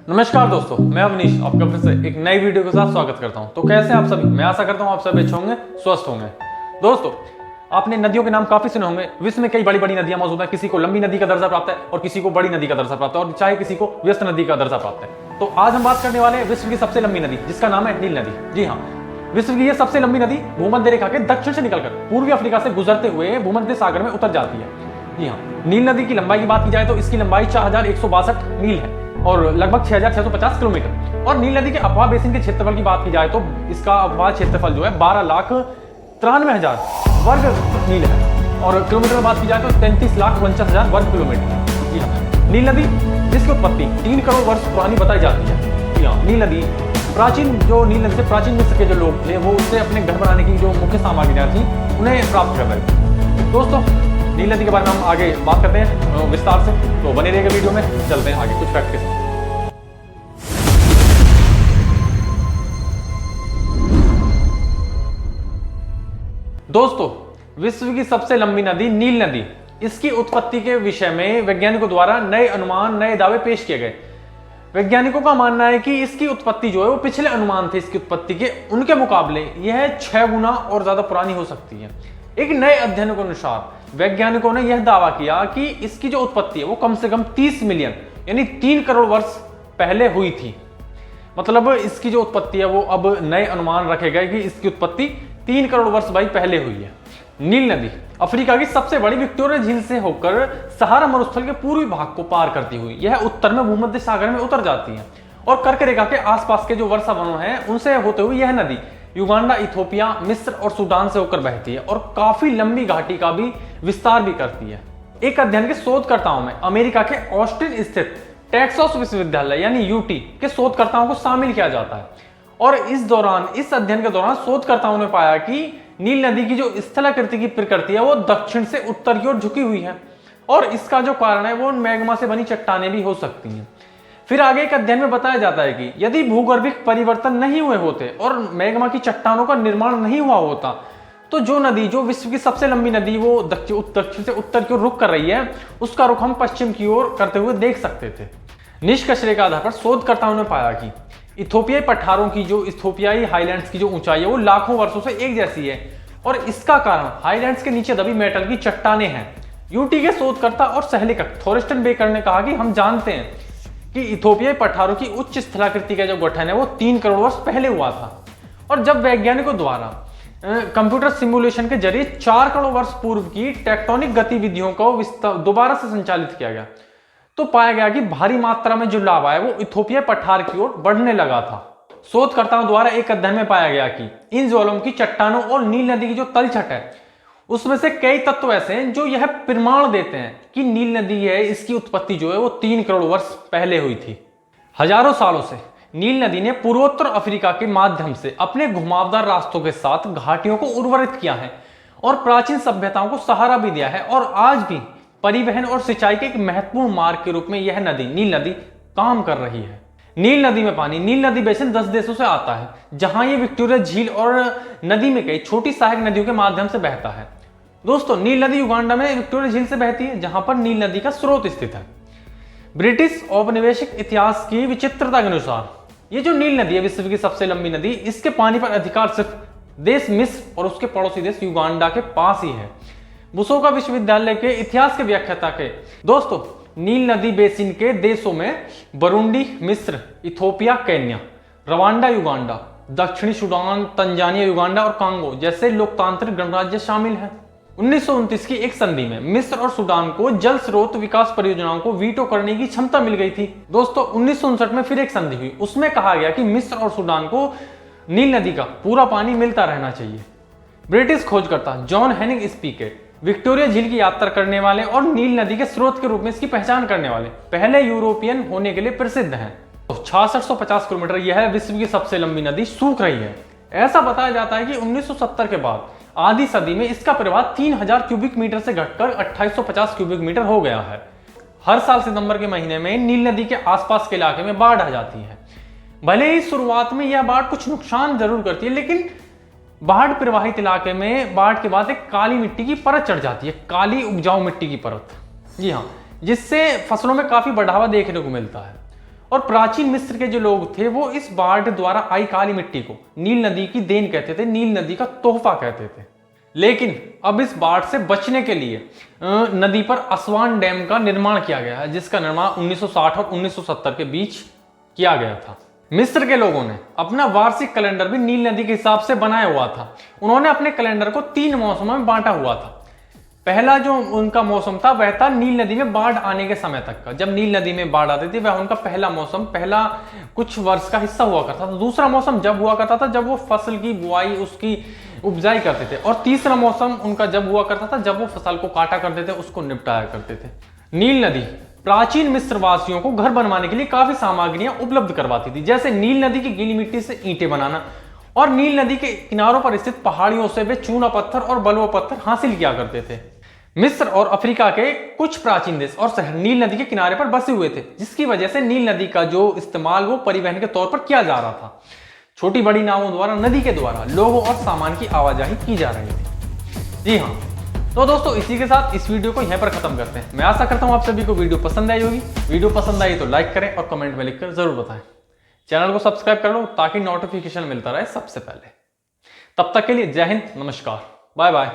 नमस्कार दोस्तों, मैं अवनीश आपका फिर से एक नई वीडियो के साथ स्वागत करता हूं। तो कैसे आप सभी? मैं आशा करता हूं आप सभी अच्छे होंगे, स्वस्थ होंगे। दोस्तों, आपने नदियों के नाम काफी सुने होंगे। विश्व में कई बड़ी बड़ी नदियां मौजूद हैं। किसी को लंबी नदी का दर्जा प्राप्त है और किसी को बड़ी नदी का दर्जा प्राप्त है, और चाहे किसी को व्यस्त नदी का दर्जा प्राप्त है। तो आज हम बात करने वाले हैं विश्व की सबसे लंबी नदी, जिसका नाम है नील नदी। जी हाँ, विश्व की यह सबसे लंबी नदी भूमध्य रेखा के दक्षिण से निकलकर पूर्वी अफ्रीका से गुजरते हुए भूमध्य सागर में उतर जाती है। जी हाँ, नील नदी की लंबाई की बात की जाए तो इसकी लंबाई 4162 मील है और लगभग 6650 किलोमीटर। और नील नदी के अफवाह बेसिन के क्षेत्रफल की बात की जाए तो इसका अफवाह क्षेत्रफल जो है 12,93,000 वर्ग मील है, और किलोमीटर में बात की जाए तो 33,49,000 वर्ग किलोमीटर। जी हाँ, नील नदी जिसकी उत्पत्ति 3 करोड़ वर्ष पुरानी बताई जाती है। जी हाँ, नील नदी नील नदी से प्राचीन मिस्र के जो लोग थे वो उससे अपने घर बनाने की जो मुख्य सामग्रियां थी उन्हें प्राप्त कर रहे थे। दोस्तों, नील नदी के बारे में हम आगे बात करते हैं विस्तार से, तो बने रहिएगा वीडियो में। चलते हैं आगे कुछ फैक्ट के साथ। दोस्तों, विश्व की सबसे लंबी नदी नील नदी, इसकी उत्पत्ति के विषय में वैज्ञानिकों द्वारा नए अनुमान, नए दावे पेश किए गए। वैज्ञानिकों का मानना है कि इसकी उत्पत्ति जो है वो पिछले अनुमान थे इसकी उत्पत्ति के, उनके मुकाबले यह 6 गुना और ज्यादा पुरानी हो सकती है। एक नए अध्ययन के अनुसार वैज्ञानिकों ने यह दावा किया कि इसकी जो उत्पत्ति है वो कम से कम 30 मिलियन यानी 3 करोड़ वर्ष पहले हुई थी। मतलब इसकी जो उत्पत्ति है वो अब नए अनुमान रखे गए कि इसकी उत्पत्ति 3 करोड़ वर्ष भाई पहले हुई है। नील नदी अफ्रीका की सबसे बड़ी विक्टोरिया झील से होकर सहारा मरुस्थल के पूर्वी भाग को पार करती हुई यह उत्तर में भूमध्य सागर में उतर जाती है, और कर्क रेखा के आसपास के जो वर्षा वनों हैं उनसे होते हुए यह नदी युगांडा, इथोपिया, मिस्र और सूडान से होकर बहती है और काफी लंबी घाटी का भी विस्तार भी करती है। एक अध्ययन के शोधकर्ताओं में अमेरिका के ऑस्टिन स्थित टेक्सास विश्वविद्यालय यानी यूटी के शोधकर्ताओं को शामिल किया जाता है, और इस अध्ययन के दौरान शोधकर्ताओं ने पाया कि नील नदी की जो स्थलाकृति की प्रकृति है वो दक्षिण से उत्तर की ओर झुकी हुई है, और इसका जो कारण है वो मैग्मा से बनी चट्टानें भी हो सकती हैं। फिर आगे एक अध्ययन में बताया जाता है कि यदि भूगर्भिक परिवर्तन नहीं हुए होते और मैग्मा की चट्टानों का निर्माण नहीं हुआ होता तो जो विश्व की सबसे लंबी नदी वो दक्षिण से उत्तर की ओर रुख कर रही है, उसका रुख हम पश्चिम की ओर करते हुए देख सकते थे। निष्कर्ष के आधार पर शोधकर्ताओं ने पाया कि इथोपियाई पठारों की जो इथोपियाई हाईलैंड्स की जो ऊंचाई है वो लाखों वर्षों से एक जैसी है, और इसका कारण हाईलैंड्स के नीचे दबी मेटल की चट्टानें हैं। यूटी के शोधकर्ता और सहलेखक थॉरिस्टन बेकर ने कहा कि हम जानते हैं कि इथोपियाई पठारों की उच्च स्थलाकृति का जो गठन है वो 3 करोड़ वर्ष पहले हुआ था, और जब वैज्ञानिकों द्वारा कंप्यूटर सिमुलेशन के जरिए 4 करोड़ वर्ष पूर्व की टेक्टोनिक गतिविधियों को दोबारा से संचालित किया गया तो पाया गया कि भारी मात्रा में जो लावा है वो इथोपिया पठार की ओर बढ़ने लगा था। शोधकर्ताओं द्वारा एक अध्ययन में पाया गया कि इन ज्वालामुखी चट्टानों और नील नदी की जो तलछट है उसमें से कई तत्व ऐसे हैं जो यह प्रमाण देते हैं कि नील नदी है इसकी उत्पत्ति जो है वो 3 करोड़ वर्ष पहले हुई थी। हजारों सालों से नील नदी ने पूर्वोत्तर अफ्रीका के माध्यम से अपने घुमावदार रास्तों के साथ घाटियों को उर्वरित किया है और प्राचीन सभ्यताओं को सहारा भी दिया है, और आज भी परिवहन और सिंचाई के एक महत्वपूर्ण मार्ग के रूप में यह नदी नील नदी काम कर रही है। नील नदी में पानी नील नदी बेसिन 10 देशों से आता है, जहां ये विक्टोरिया झील और नदी में कई छोटी सहायक नदियों के माध्यम से बहता है। दोस्तों, नील नदी युगांडा में विक्टोरिया झील से बहती है, जहां पर नील नदी का स्रोत स्थित है। ब्रिटिश औपनिवेशिक इतिहास की विचित्रता के अनुसार ये जो नील नदी है विश्व की सबसे लंबी नदी, इसके पानी पर अधिकार सिर्फ देश मिस्र और उसके पड़ोसी देश युगांडा के पास ही है। बुसोका विश्वविद्यालय के इतिहास के व्याख्याता के दोस्तों, नील नदी बेसिन के देशों में बुरुंडी, मिस्र, इथोपिया, केन्या, रवांडा, युगांडा, दक्षिणी सूडान, तंजानिया, युगांडा और कांगो जैसे लोकतांत्रिक गणराज्य शामिल हैं। 1929 की एक संधि में मिस्र और सूडान को जल स्रोत विकास परियोजनाओं को वीटो करने की क्षमता मिल गई थी। दोस्तों, 1959 में फिर एक संधि हुई, उसमें कहा गया कि मिस्र और सूडान को नील नदी का पूरा पानी मिलता रहना चाहिए। ब्रिटिश खोजकर्ता जॉन हेनिंग स्पीके विक्टोरिया झील की यात्रा करने वाले और नील नदी के स्रोत के रूप में इसकी पहचान करने वाले पहले यूरोपियन होने के लिए प्रसिद्ध हैं। 6650 किलोमीटर यह विश्व की सबसे लंबी नदी सूख रही है। ऐसा बताया जाता है कि 1970 के बाद आधी सदी में इसका प्रवाह 3000 क्यूबिक मीटर से घटकर 2850 क्यूबिक मीटर हो गया है। हर साल सितंबर के महीने में नील नदी के आसपास के इलाके में बाढ़ आ जाती है। भले ही शुरुआत में यह बाढ़ कुछ नुकसान जरूर करती है, लेकिन बाढ़ प्रवाहित इलाके में बाढ़ के बाद एक काली मिट्टी की परत चढ़ जाती है, काली उपजाऊ मिट्टी की परत। जी हाँ, जिससे फसलों में काफी बढ़ावा देखने को मिलता है। और प्राचीन मिस्र के जो लोग थे वो इस बाढ़ द्वारा आई काली मिट्टी को नील नदी की देन कहते थे, नील नदी का तोहफा कहते थे। लेकिन अब इस बाढ़ से बचने के लिए नदी पर असवान डैम का निर्माण किया गया है, जिसका निर्माण 1960 और 1970 के बीच किया गया था। मिस्र के लोगों ने अपना वार्षिक कैलेंडर भी नील नदी के हिसाब से बनाया हुआ था। उन्होंने अपने कैलेंडर को 3 मौसमों में बांटा हुआ था। पहला जो उनका मौसम था वह था नील नदी में बाढ़ आने के समय तक का। जब नील नदी में बाढ़ आती थी वह उनका पहला मौसम, पहला कुछ वर्ष का हिस्सा हुआ करता था। दूसरा मौसम जब हुआ करता था जब वो फसल की बुआई, उसकी उपजाई करते थे। और तीसरा मौसम उनका जब हुआ करता था जब वो फसल को काटा करते थे, उसको निपटाया करते थे। नील नदी प्राचीन मिस्र वासियों को घर बनवाने के लिए काफी सामग्रियां उपलब्ध करवाती थी, जैसे नील नदी की गीली मिट्टी से ईंटें बनाना, और नील नदी के किनारों पर स्थित पहाड़ियों से वे चूना पत्थर और बलुआ पत्थर हासिल किया करते थे। मिस्र और अफ्रीका के कुछ प्राचीन देश और शहर नील नदी के किनारे पर बसे हुए थे, जिसकी वजह से नील नदी का जो इस्तेमाल वो परिवहन के तौर पर किया जा रहा था। छोटी बड़ी नावों द्वारा नदी के द्वारा लोगों और सामान की आवाजाही की जा रही थी। जी हाँ, तो दोस्तों इसी के साथ इस वीडियो को यहीं पर खत्म करते हैं। मैं आशा करता हूं आप सभी को वीडियो पसंद आई होगी। वीडियो पसंद आई तो लाइक करें और कमेंट में लिखकर जरूर बताएं। चैनल को सब्सक्राइब कर लो ताकि नोटिफिकेशन मिलता रहे सबसे पहले। तब तक के लिए जय हिंद, नमस्कार, बाय बाय।